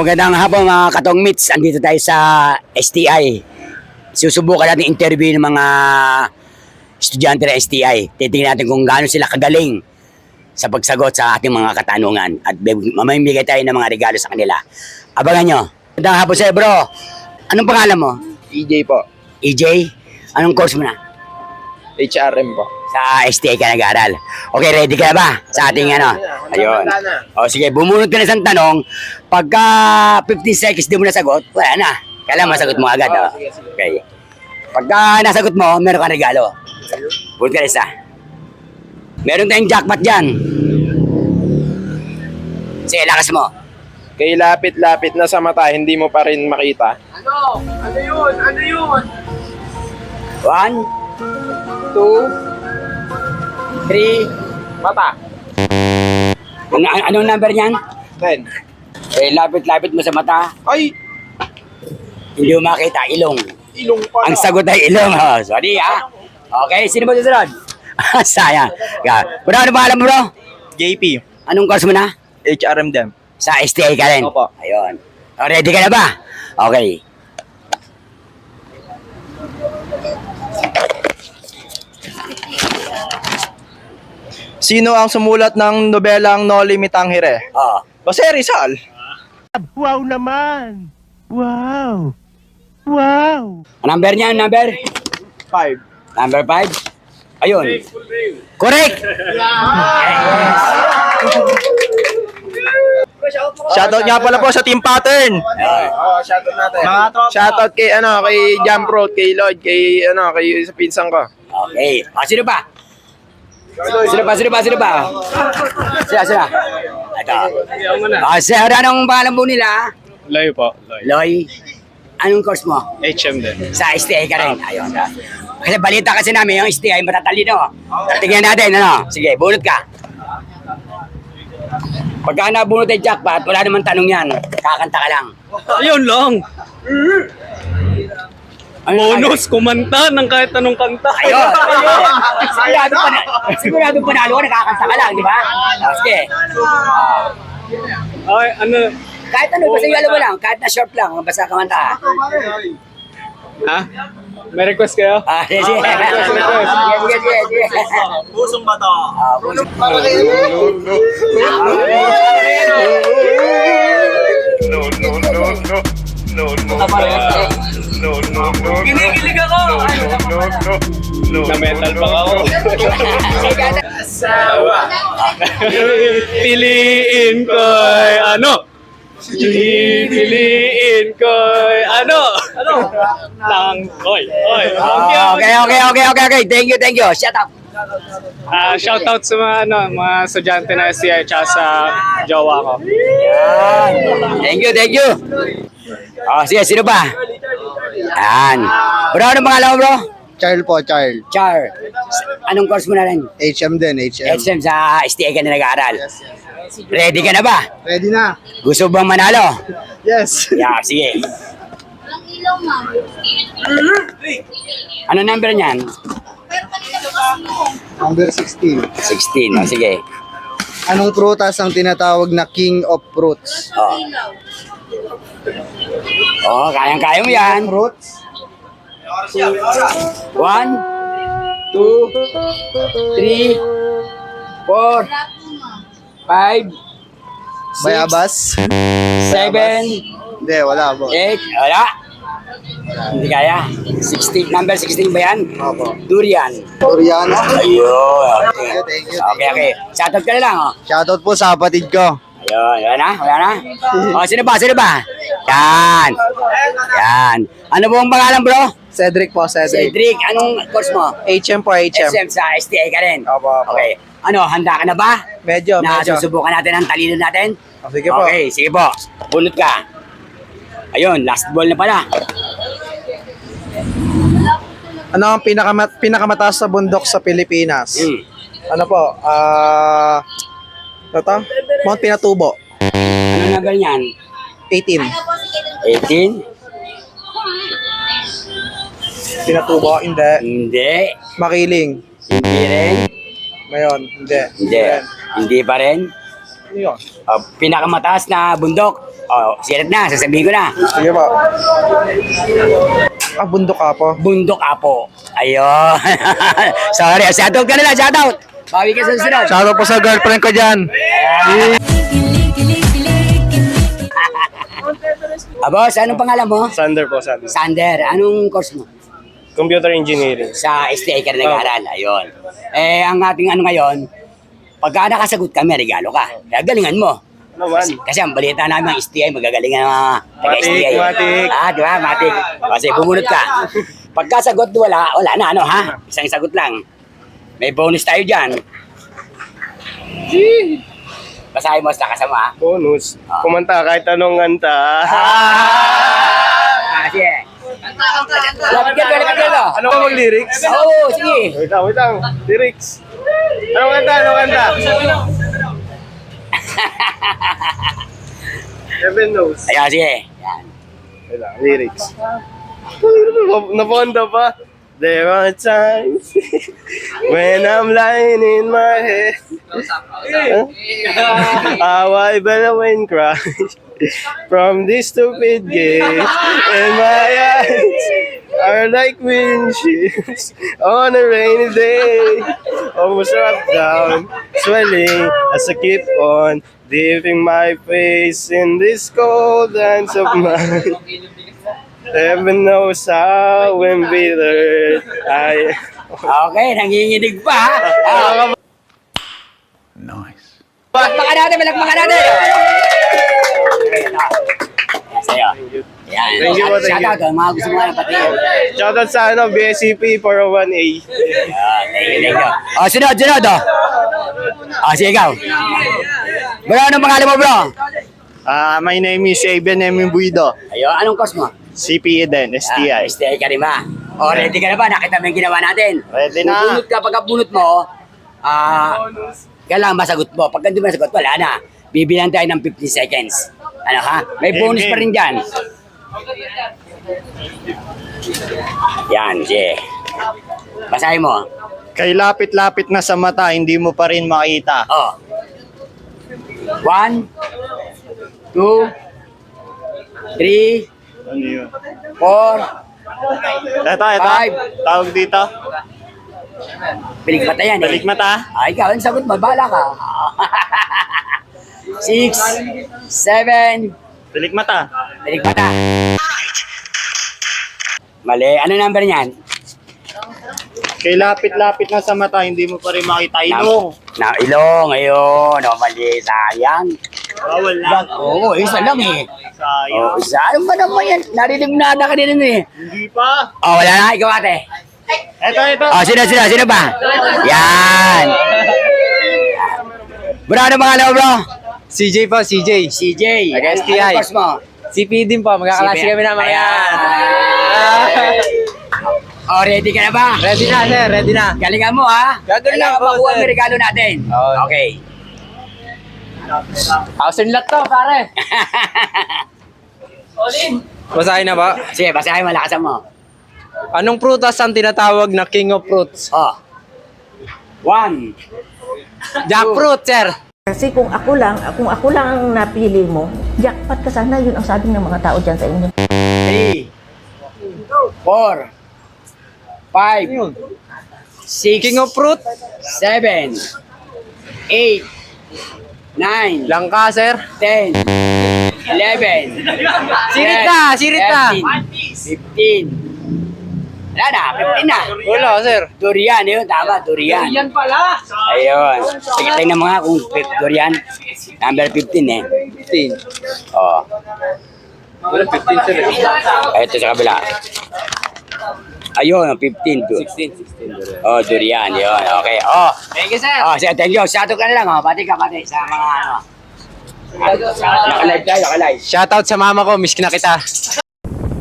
Magandang hapon mga katong meets. Andito tayo sa STI. Susubukan natin interview ng mga estudyante ng STI. Titingnan natin kung gaano sila kagaling sa pagsagot sa ating mga katanungan. At mamimigay tayo ng mga regalo sa kanila. Abangan nyo. Magandang hapon sa'yo bro. Anong pangalan mo? EJ po. EJ? Anong course mo na? HRM po. Sa STI ka nag-aaral. Okay, ready ka na ba? Sa ating ano? Ayun. O sige, bumunot ka na isang tanong. Pagka 15 seconds di mo nasagot, wala na. Kailangan masagot mo agad. Oh. Okay. Pagka nasagot mo, meron kang regalo. Bunot ka na isa. Meron tayong jackpot dyan. Sige, lakas mo. Kay lapit-lapit na sa mata, hindi mo pa rin makita. Ano? Ano yun? Ano yun? 1, 2, 3. Mata. Anong number niyan? 10. Eh, lapit-lapit mo sa mata. Ay! Hindi mo makita, ilong. Ilong pa. Ang sagot ay ilong. Oh, sorry ha. Okay, sino ba susunod? Sayang. Bro, ano ba alam mo bro? JP. Anong course mo na? HRM din. Sa STI ka rin? Opo. Ayun. O, ready ka na ba? Okay. Sino ang sumulat ng nobelang No Limit ang Hire? Oh. Jose Rizal. Wow naman! Wow! Wow! Number niya, number? 5. Number 5? Ayun. Correct! Shoutout nga pala po sa Team Pattern. Shoutout natin. Shoutout kay kay Jam Pro, kay Lloyd, kay kay sa pinsan ko. Okay. O, sino ba? Sino ba? Sila. Ito. Sir, anong pangalan po nila? Loy po, Loy. Loy. Anong course mo? HM din. Sa STI ka rin. Ayun. Kasi balita kasi namin yung STI matatalino. Tingnan natin, ano? Sige, bunot ka. Pagka nabunot ay jackpot, wala naman tanong yan. Kakanta ka lang. Ayun lang. Bonus, kumanta ng kahit anong kanta. Ayun. Siguradong panalo ka, nakakanta ka lang, di ba? Sige. Ay, ano? Kahit ano, basta yung alam mo lang, kahit na short lang, basta kamanta. Ha? May request kayo? Sige. Sige. Pusong ba to? Pusong. Kinikilig ako! Na metal pa ako. Piliin ko'y ano? Piliin ko'y ano? Oy. Okay. Thank you. Shut up. Shout out sa mga estudyante na STI tsaka sa jowa ko. Thank you. Sige, sino ba? Yan. Bro, anong pangalan mo bro? Charles po, Charles. Char. Anong course mo na rin? HM din, HM. SM sa STI ka na nag-aaral. Ready ka na ba? Ready na? Gusto bang manalo? Yes. Yeah, sige. Walang ilaw, ma'am. Ano number niyan? Pero kanina bukas mo. Number 16. 16. O, sige. Anong prutas ang tinatawag na king of fruits? Oh. Ilaw. Oh, kayang-kaya mo yan. Fruits? 1, 2, 3, 4, Wala po, ma'am. 5, 6, Bayabas? 7, Hindi, wala po. 8, wala. Hindi kaya. 16, number 16 ba yan? Opo. Durian. Durian? Ayun. Thank you. Okay. Shoutout ka na lang, oh. Shoutout po sa kapatid ko. Ayun, wala na? Oh, sino ba? Yan. Ano po ang pangalan, bro? Cedric po, Cedric, anong course mo? HM po, HM. SM sa STI ka rin? Opo. Okay. Ano, handa ka na ba? Medyo. Susubukan natin ang talino natin? Sige po. Okay, sige po. Bunot ka. Ayun, last ball na pala. Ano ang pinakamataas na bundok sa Pilipinas? Ano po? Ano to? Mount Pinatubo. Ano number niyan? 18. 18? Pinatubo, hindi. Hindi. Makiling. Hindi rin. Ngayon, hindi. Hindi. Hindi pa rin. Ano yun? Pinakamataas na bundok. Sirat na, sasabihin ko na. Sige po. Bundok ka po. Bundok Apo. Ayun. Sorry, shoutout ka na lang, shoutout. Bawi ka sa susunod. Shoutout po sa girlfriend ko dyan. Boss, anong pangalan mo? Sander po, Sander. Sander, anong course mo? Computer Engineering. Sa STA ka na nag-aaral. Ayun. Ang ating ano ngayon, pagka nakasagot kami, regalo ka. Kaya galingan mo. Naman. Kasi ang balita namin ang STI, magagalingan ng mga taga-STI. Matik. Di ba? Matik. Kasi bumunot ka. Pagka sagot, wala na, ano ha? Isang sagot lang. May bonus tayo dyan. Basahin mo sa kasama ha? Bonus. Kumanta kahit anong kanta. Sige. Lapit ka. Ano ba mag-lyrics? Oo, sige. Wait lang. Lyrics. Anong kanta? Seven knows. Ayan, sige. Ayan. Wait lang, lyrics. Naponda pa. There are times when I'm lying in my head. How I bellow and cry from this stupid game. And my eyes are like windshields on a rainy day. Almost wrapped down, swelling as I keep on dipping my face in this cold dance of mine. Heaven knows how when bitter I... Okay, nanginginig pa ha? Nice. Palakpakan natin! Okay, ito. Ayan, sa'yo. Ayan. Thank you po, thank you. Shoutout, mga gusto mo nga pati. Shoutout sa BSCP 401A. Thank you. Sunod. Sige, ikaw. Bro, anong pangalan mo, bro? My name is Aben Buido. Ayun, anong course mo? CPE din, STI. STI ka rin ba? Ready ka na ba? Nakita mo yung ginawa natin. Ready na. Bunot ka, pagka bunot mo, kailangan masagot mo. Pagka hindi mo nasagot, wala na. Bibilang tayo ng 15 seconds. Ano ha? May bonus pa rin dyan. Yan, sige. Basahin mo. Kay lapit-lapit na sa mata, hindi mo pa rin makita. 1, 2, 3, Ano yun? 4, Ito. Five. Tawag dito. Piligmata yan eh. Balik mata. Ikaw, ang sagot mo, bahala ka. 6, 7, Balik mata. piligmata. Mali. Ano number niyan? Kay lapit-lapit na sa mata, hindi mo pa rin makita. Ilong. Ilong, ayun. Mali, sayang. Bawal lang. Oo, isa lang eh. Sayang. Isa. Ano ba naman yan? Narinig na kanina eh. Hindi pa. Wala na. Ikaw ate. Ito. Sino ba? Yan. Bro, ano pangalan mo, bro? CJ po, CJ. CJ. Nag-STI. Anong course mo? CP din po, magkaklase kami na mga yan. Ready ka na ba? Ready na, sir, ready na. Galingan mo, ha? Gagalingan Kailangan po, makuha sir. ang regalo natin. Okay. Thousand lot to, pare. Basahin na ba? Sige, basahin mo, lakasan mo. Anong prutas ang tinatawag na king of fruits? 1, Jackfruit, sir. Kasi kung ako lang ang napili mo, jackpot ka sana, yun ang sabi ng mga tao dyan sa inyo. 3, 4, 5, 6, King of fruit? 7, 8, 9, Langka, sir. 10, 11, Sirit na. 15. Wala na, 15 na. Wala, sir. Durian, yun, tama, durian. Durian pala. Ayun. Sige, tingnan mo nga kung durian. Number 15 eh. 15. Wala, 15, sir. Ito sa kabila. Ayun, 15 to. 16. Durian, yun. Okay. Thank you, sir. Sige, thank you. Shoutout ka na lang, pati ka, pati sa mga ano. Naka-live tayo, naka-live. Shoutout sa mama ko, miss na kita.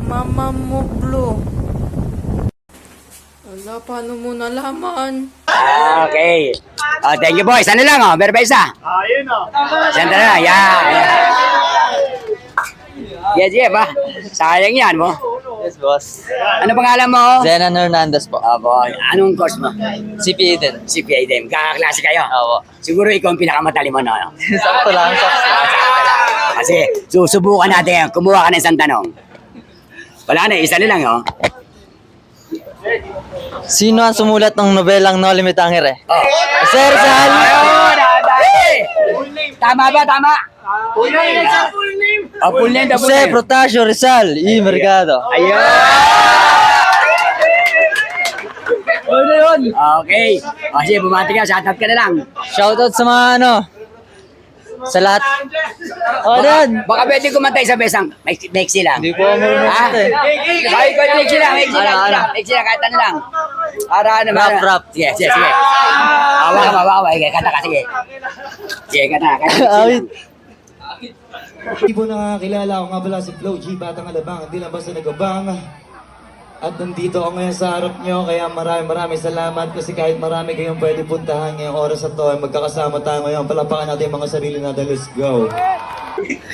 Mama mo, Blue. Wala, paano mo nalaman? Okay. Oh, thank you, boys. Ano lang, oh. Meron pa isa? Ayun o. Saan na lang? Yan. Yes, yeah, ba? Sayang yan mo. Yes, boss. Ano pangalan mo? Zenan Hernandez po. Abo, anong course mo? CPA din. CPA din. Kakaklase kayo? Opo. Siguro ikaw ang pinakamatali mo, no? Sakto lang. Kasi susubukan natin. Kumuha ka ng isang tanong. Wala na, isa lang, oh. Sino ang sumulat ng nobelang No Limit ang Hire? Oh. Sir Sal! Ayun, dahil. Tama ba? Tama? Full name. Oh, full name. Full Jose name. Protasio Rizal E. Mercado. Ayun. Ano yun? Okay. O, sige, bumati ka. Shoutout ka na lang. Shoutout sa mga sa lahat. Baka pwede kumantay sa besang. Mexi lang. Hindi po ako marunong Ha? kumanta eh. Ay, Mexi lang. Ano? Mexi lang, kahit ano lang. Para ano. Rap. Sige. Awa ka. Sige, kanta ka. Sige. Sige, kanta. Awit. Hindi po nakakilala, ako nga pala si Flo G, Batang Alabang, hindi lang basta nagabang. At nandito ako ngayon sa harap nyo, kaya maraming salamat kasi kahit marami kayong pwede puntahan ngayong oras na to, ay magkakasama tayo ngayon. Palapakan natin yung mga sarili natin, let's go.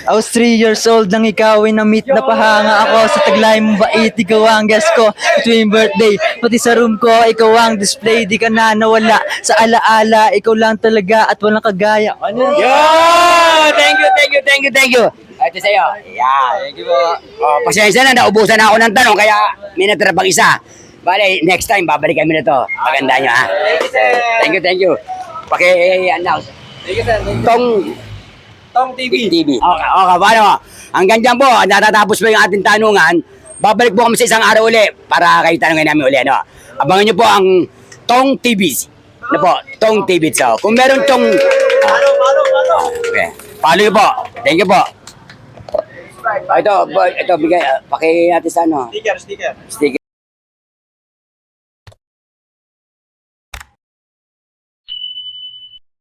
I was 3 years old nang ikaw ay na-meet na pahanga ako sa taglay mong bait, ikaw ang guest ko tuwing birthday, pati sa room ko ikaw ang display, di ka na nawala sa alaala, ikaw lang talaga at walang kagaya. Ano? Yo! Thank you. Ito sa'yo. Yeah. Thank you po. Oh, pasensya na, naubusan na ako ng tanong, kaya may natira pang isa. Bale, next time, babalik kami na to. Maganda nyo, ha? Thank you. Paki-announce. Tong TV. Okay, paano? Hanggang dyan po, natatapos po yung ating tanungan. Babalik po kami sa isang araw uli para kayo tanungin namin uli, ano? Abangan nyo po ang Tong TV. Ano po? Tong TV. So, kung meron tong... Okay. Follow nyo po. Thank you po. Ito, bigay, paki natin sa ano? Sticker.